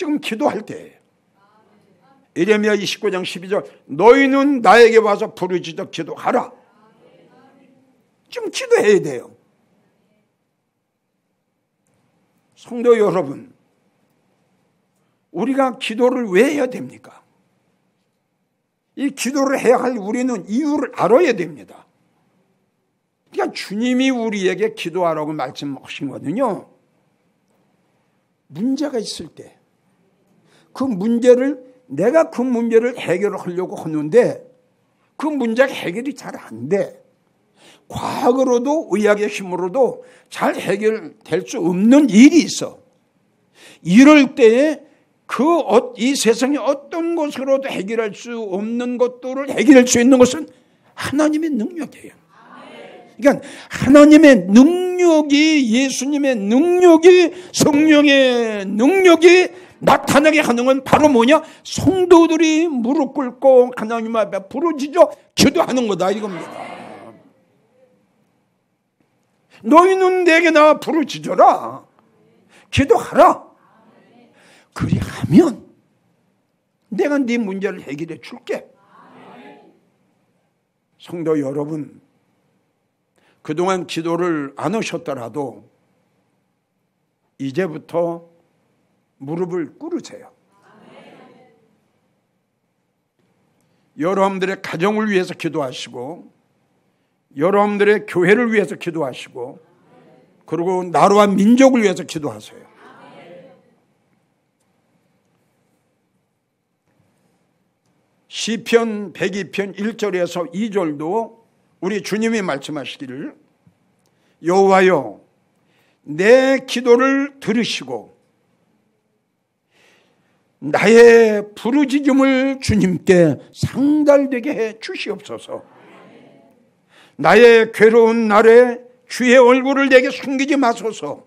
지금 기도할 때예요. 예레미야 29장 12절 너희는 나에게 와서 부르짖어 기도하라. 지금 기도해야 돼요. 성도 여러분, 우리가 기도를 왜 해야 됩니까? 이 기도를 해야 할 우리는 이유를 알아야 됩니다. 그러니까 주님이 우리에게 기도하라고 말씀하신 거는요, 문제가 있을 때 내가 그 문제를 해결하려고 하는데 그 문제가 해결이 잘 안 돼. 과학으로도 의학의 힘으로도 잘 해결될 수 없는 일이 있어. 이럴 때에 이 세상에 어떤 것으로도 해결할 수 없는 것들을 해결할 수 있는 것은 하나님의 능력이에요. 그러니까 하나님의 능력이, 예수님의 능력이, 성령의 능력이 나타나게 하는 건 바로 뭐냐? 성도들이 무릎 꿇고 하나님 앞에 부르짖어 기도하는 거다 이겁니다. 너희는 내게 나와 부르짖어라. 기도하라. 그리하면 내가 네 문제를 해결해 줄게. 성도 여러분, 그동안 기도를 안 하셨더라도 이제부터 무릎을 꿇으세요. 여러분들의 가정을 위해서 기도하시고, 여러분들의 교회를 위해서 기도하시고, 그리고 나라와 민족을 위해서 기도하세요. 시편 102편 1절에서 2절도 우리 주님이 말씀하시기를, 여호와여 내 기도를 들으시고 나의 부르짖음을 주님께 상달되게 해 주시옵소서. 나의 괴로운 날에 주의 얼굴을 내게 숨기지 마소서.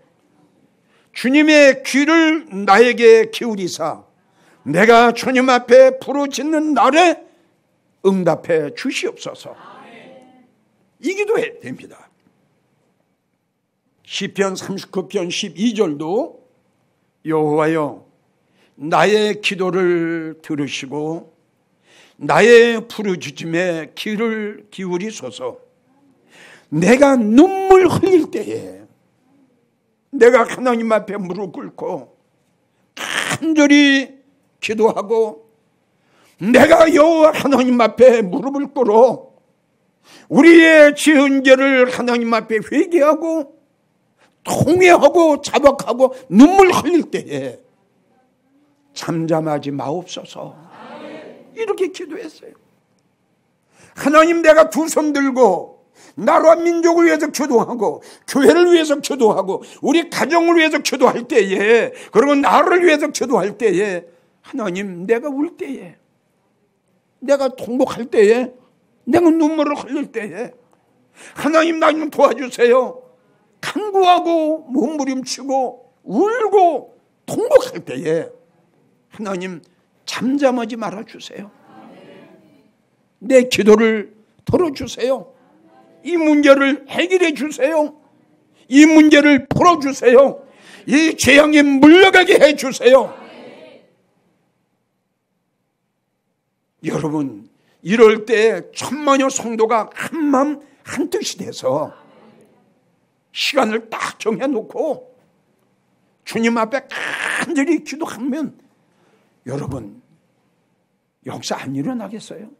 주님의 귀를 나에게 기울이사 내가 주님 앞에 부르짖는 날에 응답해 주시옵소서. 이 기도해야 됩니다. 시편 39편 12절도 여호와여 나의 기도를 들으시고 나의 부르짖음에 귀를 기울이소서. 내가 눈물 흘릴 때에 내가 하나님 앞에 무릎 꿇고 간절히 기도하고 내가 여호와 하나님 앞에 무릎을 꿇어 우리의 지은 죄를 하나님 앞에 회개하고 통회하고 자박하고 눈물 흘릴 때에 잠잠하지 마옵소서. 이렇게 기도했어요. 하나님, 내가 두 손 들고 나라와 민족을 위해서 기도하고 교회를 위해서 기도하고 우리 가정을 위해서 기도할 때에, 그리고 나를 위해서 기도할 때에, 하나님, 내가 울 때에, 내가 통곡할 때에, 내가 눈물을 흘릴 때에 하나님, 나 좀 도와주세요. 간구하고 몸부림치고 울고 통곡할 때에 하나님, 잠잠하지 말아주세요. 내 기도를 들어주세요. 이 문제를 해결해 주세요. 이 문제를 풀어주세요. 이 재앙에 물러가게 해주세요. 여러분, 이럴 때 천만여 성도가 한마음 한뜻이 돼서 시간을 딱 정해놓고 주님 앞에 간절히 기도하면 여러분, 역사 안 일어나겠어요?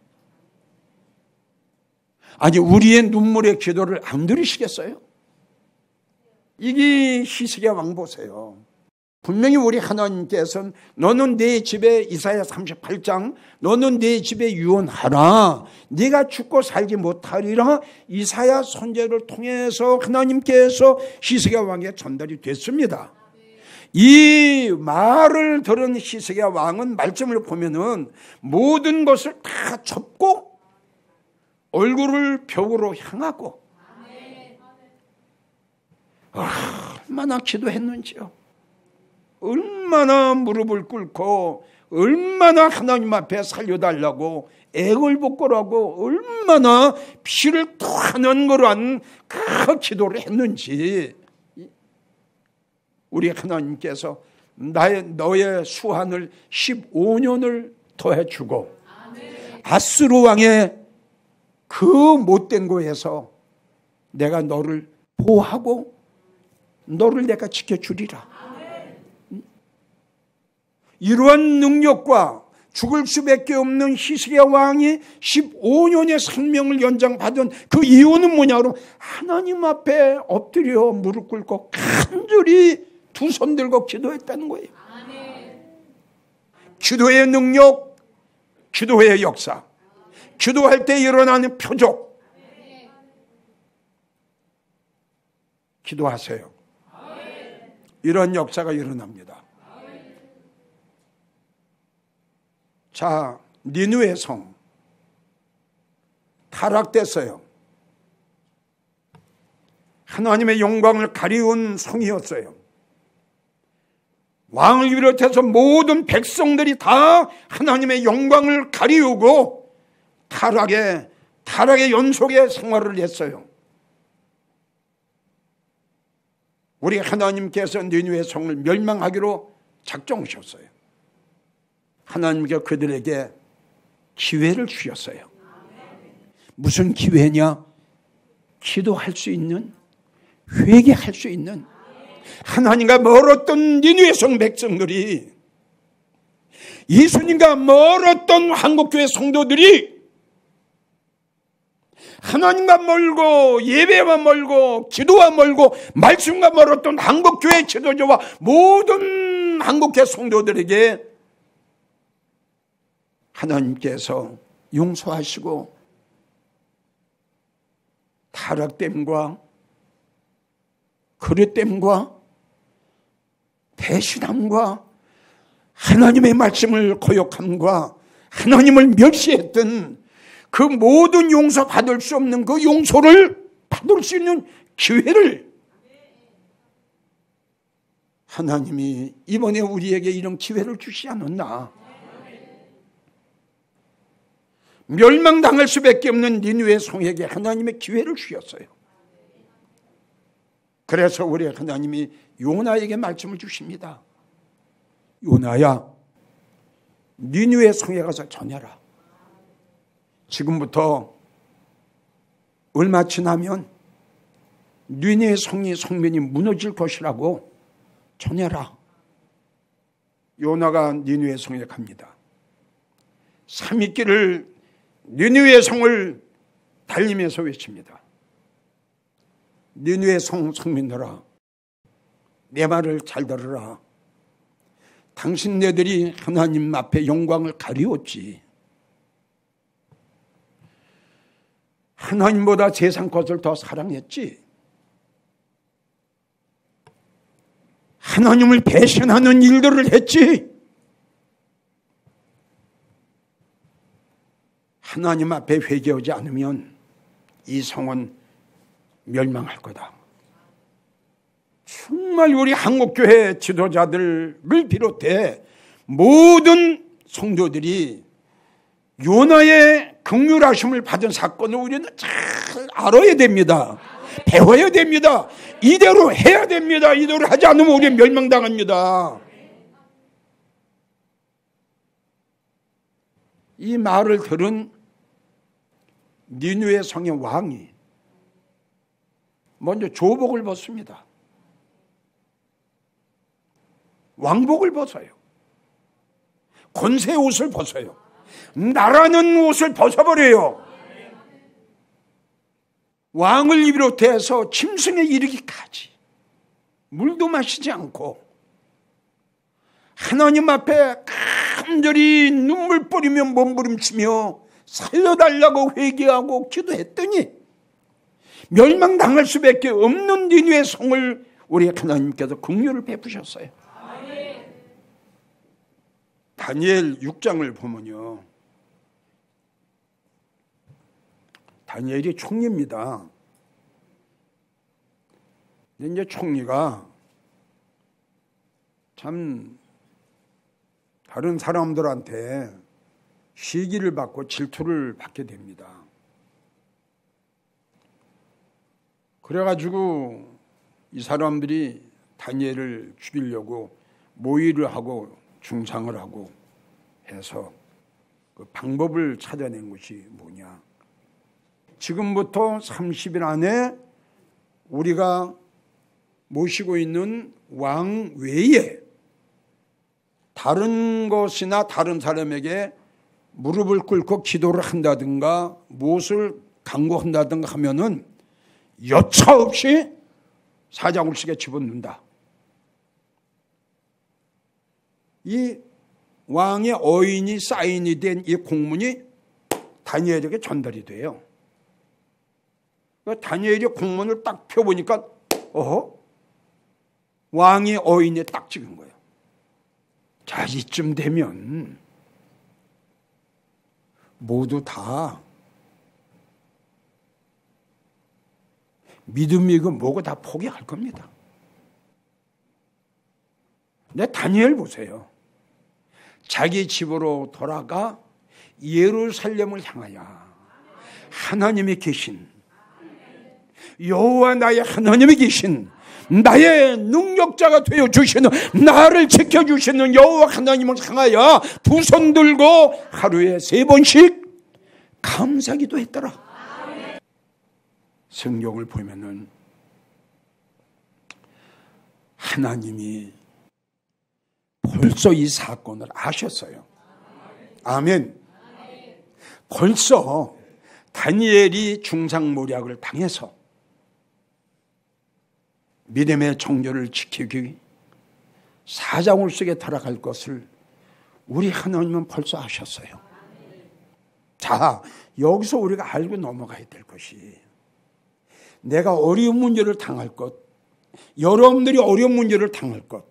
아니, 우리의 눈물의 기도를 안 들으시겠어요? 이게 히스기야 왕 보세요. 분명히 우리 하나님께서는 너는 내 집에, 이사야 38장, 너는 내 집에 유언하라. 네가 죽고 살지 못하리라. 이사야 선지자를 통해서 하나님께서 히스기야 왕에게 전달이 됐습니다. 이 말을 들은 히스기야 왕은 말씀을 보면은 모든 것을 다 접고 얼굴을 벽으로 향하고 얼마나 기도했는지요. 얼마나 무릎을 꿇고 얼마나 하나님 앞에 살려달라고 애걸복걸하고 얼마나 피를 토하는 거란 그 기도를 했는지 우리 하나님께서 너의 수한을 15년을 더해주고 아수르 왕의 그 못된 거에서 내가 너를 보호하고 너를 내가 지켜주리라. 이러한 능력과 죽을 수밖에 없는 히스기야 왕이 15년의 생명을 연장받은 그 이유는 뭐냐로 하나님 앞에 엎드려 무릎 꿇고 간절히 두 손 들고 기도했다는 거예요. 기도의 능력, 기도의 역사, 기도할 때 일어나는 표적. 기도하세요. 이런 역사가 일어납니다. 자, 니느웨 성 타락됐어요. 하나님의 영광을 가리운 성이었어요. 왕을 비롯해서 모든 백성들이 다 하나님의 영광을 가리우고 타락의 연속의 생활을 했어요. 우리 하나님께서 니느웨 성을 멸망하기로 작정하셨어요. 하나님께 그들에게 기회를 주셨어요. 무슨 기회냐? 기도할 수 있는, 회개할 수 있는. 하나님과 멀었던 니느웨 성 백성들이, 예수님과 멀었던 한국교회 성도들이 하나님과 멀고 예배와 멀고 기도와 멀고 말씀과 멀었던 한국교회 지도자와 모든 한국교회 성도들에게 하나님께서 용서하시고 타락됨과 그릇됨과 배신함과 하나님의 말씀을 거역함과 하나님을 멸시했던 그 모든 용서받을 수 없는 그 용서를 받을 수 있는 기회를 하나님이 이번에 우리에게 이런 기회를 주시지 않았나. 멸망당할 수밖에 없는 니느웨 성에게 하나님의 기회를 주셨어요. 그래서 우리 하나님이 요나에게 말씀을 주십니다. 요나야, 니느웨 성에 가서 전해라. 지금부터 얼마 지나면 니느웨 성이 성면이 무너질 것이라고 전해라. 요나가 니느웨 성에 갑니다. 3일길을 니느웨 성을 달리면서 외칩니다. 니느웨 성 성민들아, 내 말을 잘 들으라. 당신네들이 하나님 앞에 영광을 가리웠지. 하나님보다 세상 것을 더 사랑했지. 하나님을 배신하는 일들을 했지. 하나님 앞에 회개하지 않으면 이 성은 멸망할 거다. 정말 우리 한국교회 지도자들을 비롯해 모든 성도들이 요나의 긍휼하심을 받은 사건을 우리는 잘 알아야 됩니다. 배워야 됩니다. 이대로 해야 됩니다. 이대로 하지 않으면 우리는 멸망당합니다. 이 말을 들은 니느웨 성의 왕이 먼저 조복을 벗습니다. 왕복을 벗어요. 권세 옷을 벗어요. 나라는 옷을 벗어버려요. 왕을 비롯해서 짐승에 이르기까지 물도 마시지 않고 하나님 앞에 간절히 눈물 뿌리며 몸부림치며 살려달라고 회개하고 기도했더니 멸망당할 수밖에 없는 니느웨 성을 우리 하나님께서 긍휼을 베푸셨어요. 다니엘 6장을 보면요, 다니엘이 총리입니다. 이제 총리가 참 다른 사람들한테 시기를 받고 질투를 받게 됩니다. 그래가지고 이 사람들이 다니엘을 죽이려고 모의를 하고 중상을 하고 해서 그 방법을 찾아낸 것이 뭐냐. 지금부터 30일 안에 우리가 모시고 있는 왕 외에 다른 것이나 다른 사람에게 무릎을 꿇고 기도를 한다든가 무엇을 강구한다든가 하면은 여차 없이 사자굴식에 집어넣는다. 이 왕의 어인이 사인이 된 이 공문이 다니엘에게 전달이 돼요. 다니엘이 공문을 딱 펴보니까 왕의 어인에 딱 찍은 거예요. 자, 이쯤 되면 모두 다 믿음이고 뭐고 다 포기할 겁니다. 근데 다니엘 보세요. 자기 집으로 돌아가 예루살렘을 향하여 하나님이 계신, 여호와 나의 하나님이 계신, 나의 능력자가 되어 주시는, 나를 지켜주시는 여호와 하나님을 향하여 두 손 들고 하루에 3번씩 감사기도 했더라. 성경을 보면은 하나님이 벌써 이 사건을 아셨어요. 아멘. 벌써 다니엘이 중상모략을 당해서 믿음의 정결을 지키기 사자굴 속에 들어갈 것을 우리 하나님은 벌써 아셨어요. 자, 여기서 우리가 알고 넘어가야 될 것이, 내가 어려운 문제를 당할 것, 여러분들이 어려운 문제를 당할 것,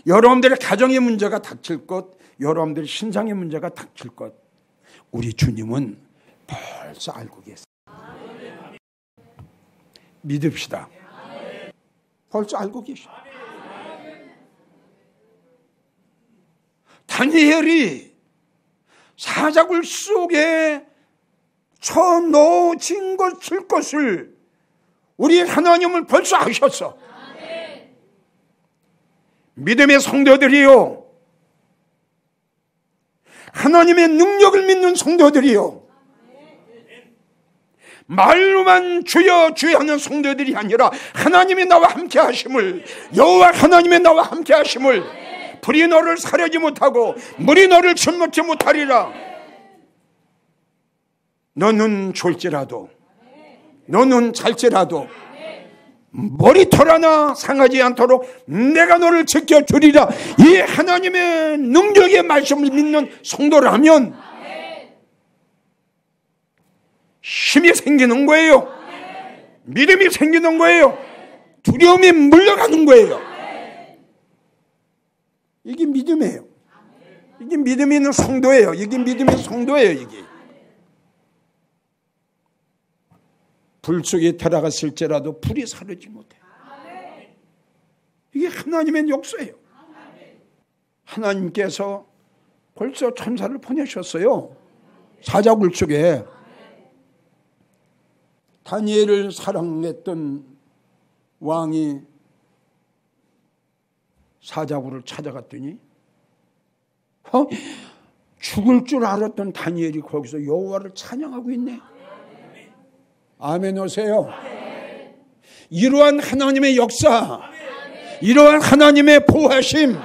여러분들의 가정의 문제가 닥칠 것, 여러분들의 신상의 문제가 닥칠 것, 우리 주님은 벌써 알고 계세요. 믿읍시다. 벌써 알고 계셔. 다니엘이 사자굴 속에 쳐넣어진 것을 우리 하나님은 벌써 아셨어. 믿음의 성도들이요, 하나님의 능력을 믿는 성도들이요, 말로만 주여 주여 하는 성도들이 아니라 하나님이 나와 함께 하심을, 여호와 하나님이 나와 함께 하심을, 불이 너를 사려지 못하고 물이 너를 침몰지 못하리라. 너는 졸지라도, 너는 잘지라도 머리털 하나 상하지 않도록 내가 너를 지켜주리라. 이 하나님의 능력의 말씀을 믿는 성도라면 힘이 생기는 거예요. 믿음이 생기는 거예요. 두려움이 물러가는 거예요. 이게 믿음이에요. 이게 믿음이 있는 성도예요. 이게 믿음의 성도예요. 이게 불 속에 들어갔을지라도 불이 사르지 못해. 이게 하나님의 역사예요. 하나님께서 벌써 천사를 보내셨어요. 사자굴 속에 다니엘을 사랑했던 왕이 사자굴을 찾아갔더니 죽을 줄 알았던 다니엘이 거기서 여호와를 찬양하고 있네. 아멘 오세요. 이러한 하나님의 역사, 이러한 하나님의 보호하심,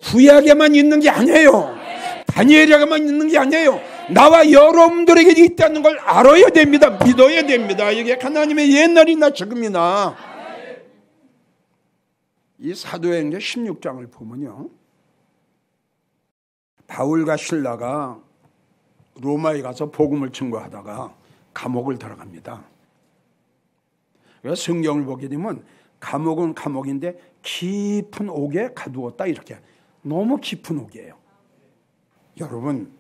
구약에만 있는 게 아니에요. 다니엘에게만 있는 게 아니에요. 나와 여러분들에게 있다는 걸 알아야 됩니다. 믿어야 됩니다. 이게 하나님의 옛날이나 지금이나. 이 사도행전 16장을 보면요, 바울과 실라가 로마에 가서 복음을 증거하다가 감옥을 들어갑니다. 그래서 성경을 보게 되면 감옥은 감옥인데 깊은 옥에 가두었다, 이렇게. 너무 깊은 옥이에요. 여러분,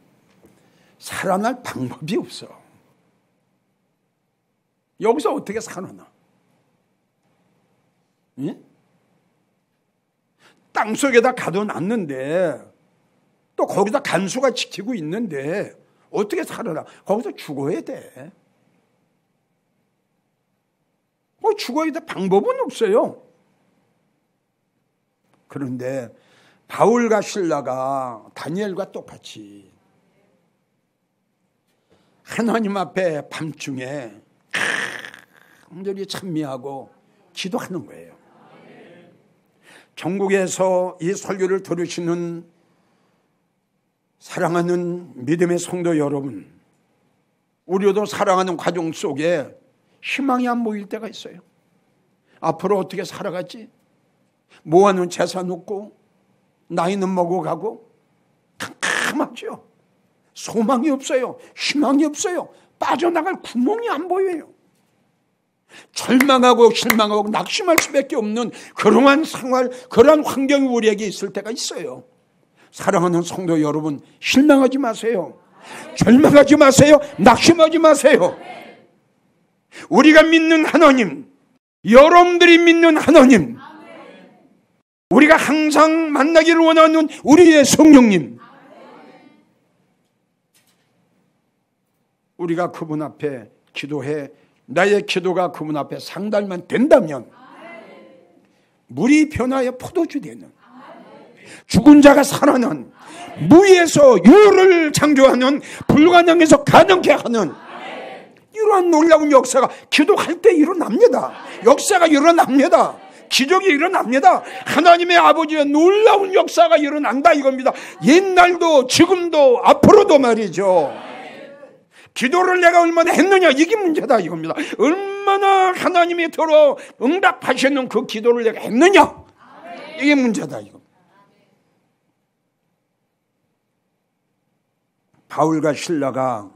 살아날 방법이 없어. 여기서 어떻게 살아나? 예? 땅속에다 가둬놨는데, 또 거기다 간수가 지키고 있는데 어떻게 살아나? 거기서 죽어야 돼. 죽어야 돼. 방법은 없어요. 그런데 바울과 실라가 다니엘과 똑같이 하나님 앞에 밤중에 간절히 찬미하고 기도하는 거예요. 전국에서 이 설교를 들으시는 사랑하는 믿음의 성도 여러분, 우리도 사랑하는 가정 속에 희망이 안 보일 때가 있어요. 앞으로 어떻게 살아가지? 모아놓은 재산 없고 나이는 먹어가고 캄캄하죠. 소망이 없어요. 희망이 없어요. 빠져나갈 구멍이 안 보여요. 절망하고 실망하고 낙심할 수밖에 없는 그러한 생활, 그러한 환경이 우리에게 있을 때가 있어요. 사랑하는 성도 여러분, 실망하지 마세요. 절망하지 마세요. 낙심하지 마세요. 우리가 믿는 하나님, 여러분들이 믿는 하나님, 우리가 항상 만나기를 원하는 우리의 성령님, 우리가 그분 앞에 기도해 나의 기도가 그분 앞에 상달만 된다면 물이 변하여 포도주 되는, 죽은 자가 살아난, 무에서 유를 창조하는, 불가능에서 가능케 하는 이러한 놀라운 역사가 기도할 때 일어납니다. 역사가 일어납니다. 기적이 일어납니다. 하나님의 아버지의 놀라운 역사가 일어난다 이겁니다. 옛날도 지금도 앞으로도 말이죠. 기도를 내가 얼마나 했느냐 이게 문제다 이겁니다. 얼마나 하나님이 들어 응답하시는 그 기도를 내가 했느냐 이게 문제다 이겁니다. 바울과 실라가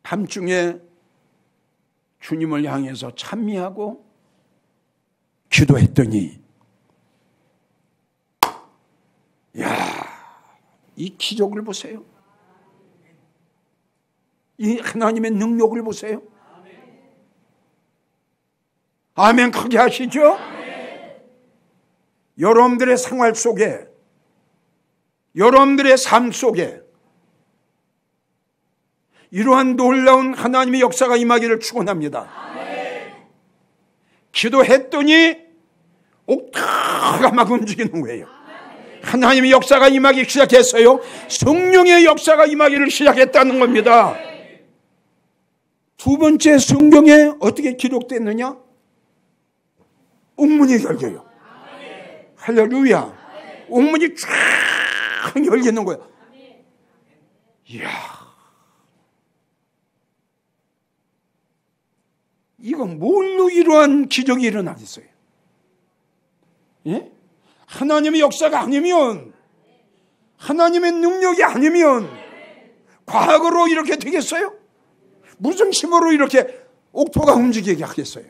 밤중에 주님을 향해서 찬미하고 기도했더니 이 기적을 보세요. 이 하나님의 능력을 보세요. 아멘 크게 하시죠. 여러분들의 생활 속에, 여러분들의 삶 속에 이러한 놀라운 하나님의 역사가 임하기를 축원합니다. 기도했더니 옥타가 막 움직이는 거예요. 하나님의 역사가 임하기 시작했어요. 성령의 역사가 임하기를 시작했다는 겁니다. 두 번째, 성경에 어떻게 기록됐느냐? 옥문이 열려요. 할렐루야. 옥문이 쫙 열리는 거야. 이야, 이거 뭘로 이러한 기적이 일어나겠어요? 예? 하나님의 역사가 아니면, 하나님의 능력이 아니면 과거로 이렇게 되겠어요? 무슨 힘으로 이렇게 옥토가 움직이게 하겠어요?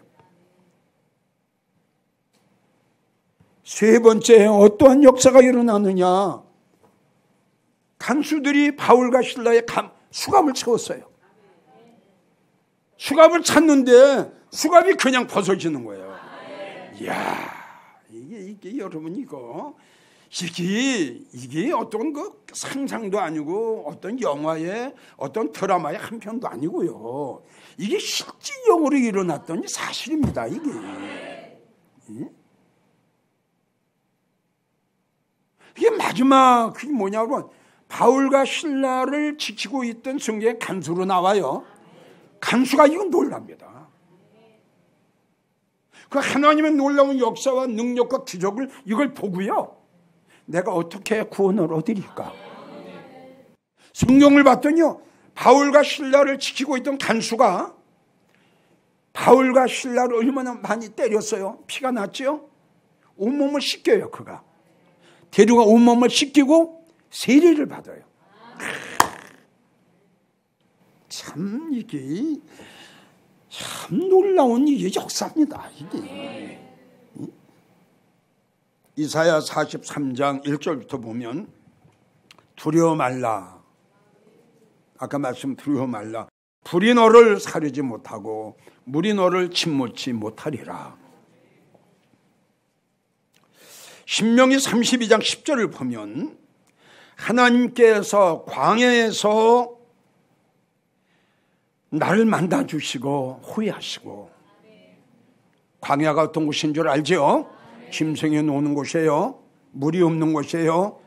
세 번째, 어떠한 역사가 일어나느냐? 간수들이 바울과 실라의 수갑을 채웠어요. 수갑을 찾는데 수갑이 그냥 벗어지는 거예요. 이야, 이게 여러분 이게 어떤 그 상상도 아니고 어떤 영화의 어떤 드라마의 한 편도 아니고요. 이게 실질적으로 일어났던 사실입니다. 이게. 이게 마지막 그게 뭐냐면 바울과 실라를 지키고 있던 성경의 간수로 나와요. 간수가 이건 놀랍니다. 그 하나님의 놀라운 역사와 능력과 기적을 이걸 보고요. 내가 어떻게 구원을 얻으리까? 성경을 봤더니요. 바울과 실라를 지키고 있던 간수가 바울과 실라를 얼마나 많이 때렸어요. 피가 났죠. 온몸을 씻겨요. 그가. 대류가 온몸을 씻기고 세례를 받아요. 참 이게 참 놀라운 이게 역사입니다. 이게. 이사야 43장 1절부터 보면 두려워 말라. 아까 말씀 두려워 말라. 불이 너를 사르지 못하고 물이 너를 침몰치 못하리라. 신명기 32장 10절을 보면 하나님께서 광야에서 나를 만나주시고 후회하시고, 광야가 어떤 곳인 줄 알죠? 짐승이 노는 곳이에요. 물이 없는 곳이에요.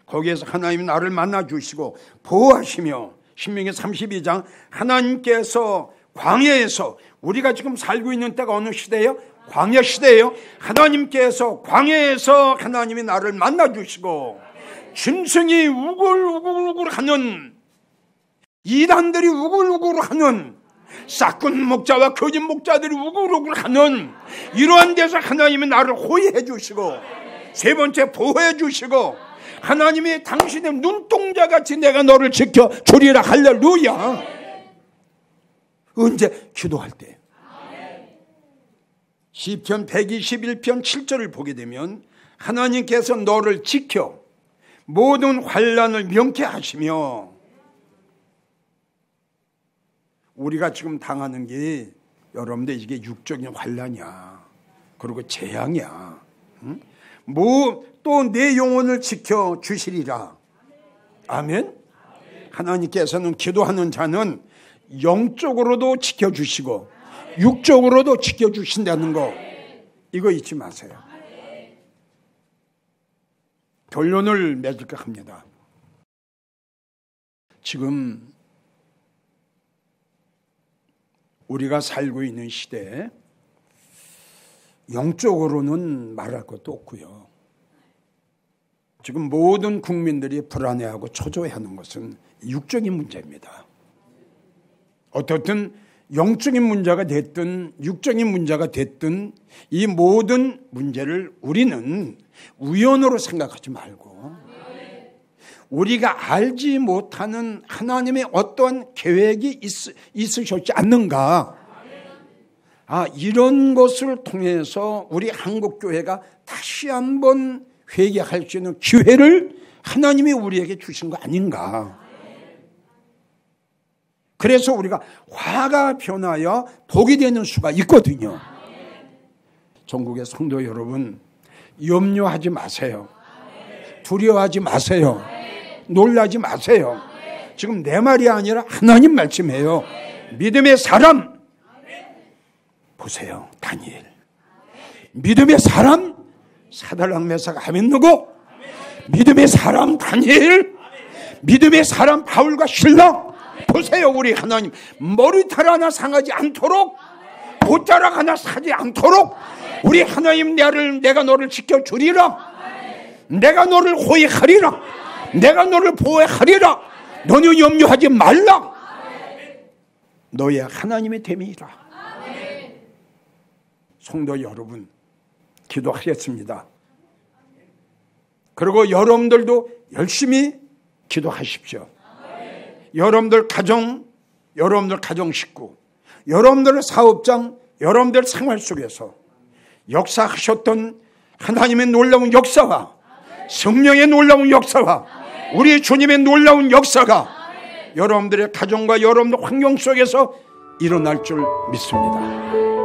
거기에서 하나님이 나를 만나주시고 보호하시며, 신명기 32장 하나님께서 광야에서, 우리가 지금 살고 있는 때가 어느 시대예요? 광야 시대예요. 하나님께서 광야에서 하나님이 나를 만나주시고, 짐승이 우글우글우글하는, 이단들이 우글우글하는, 싹군 목자와 거짓 목자들이 우글우글하는 이러한 데서 하나님이 나를 호위해 주시고, 세 번째 보호해 주시고, 하나님이 당신의 눈동자같이 내가 너를 지켜주리라. 할렐루야. 언제? 기도할 때. 시편 121편 7절을 보게 되면 하나님께서 너를 지켜 모든 환난을 명쾌하시며, 우리가 지금 당하는 게 여러분들 이게 육적인 환난이야. 그리고 재앙이야. 응? 또 내 영혼을 지켜 주시리라. 아멘. 하나님께서는 기도하는 자는 영적으로도 지켜주시고 육적으로도 지켜주신다는 거, 이거 잊지 마세요. 결론을 맺을까 합니다. 지금 우리가 살고 있는 시대에 영적으로는 말할 것도 없고요. 지금 모든 국민들이 불안해하고 초조해하는 것은 육적인 문제입니다. 어떻든 영적인 문제가 됐든 육적인 문제가 됐든 이 모든 문제를 우리는 우연으로 생각하지 말고, 우리가 알지 못하는 하나님의 어떠한 계획이 있으셨지 않는가, 이런 것을 통해서 우리 한국교회가 다시 한번 회개할 수 있는 기회를 하나님이 우리에게 주신 거 아닌가. 그래서 우리가 화가 변하여 복이 되는 수가 있거든요. 전국의 성도 여러분, 염려하지 마세요. 두려워하지 마세요. 놀라지 마세요. 지금 내 말이 아니라 하나님 말씀이에요. 믿음의 사람 보세요. 다니엘. 믿음의 사람 사달락 메삭 아벤느고, 믿음의 사람 다니엘, 믿음의 사람 바울과 실라. 보세요. 우리 하나님 머리털 하나 상하지 않도록, 옷자락 하나 사지 않도록 우리 하나님 내가 너를 지켜주리라. 내가 너를 호위하리라. 내가 너를 보호하리라. 너는 염려하지 말라. 너의 하나님의 됨이라. 성도 여러분, 기도하겠습니다. 그리고 여러분들도 열심히 기도하십시오. 여러분들 가정, 여러분들 가정 식구, 여러분들 사업장, 여러분들 생활 속에서 역사하셨던 하나님의 놀라운 역사와 성령의 놀라운 역사와 우리 주님의 놀라운 역사가 여러분들의 가정과 여러분들 환경 속에서 일어날 줄 믿습니다.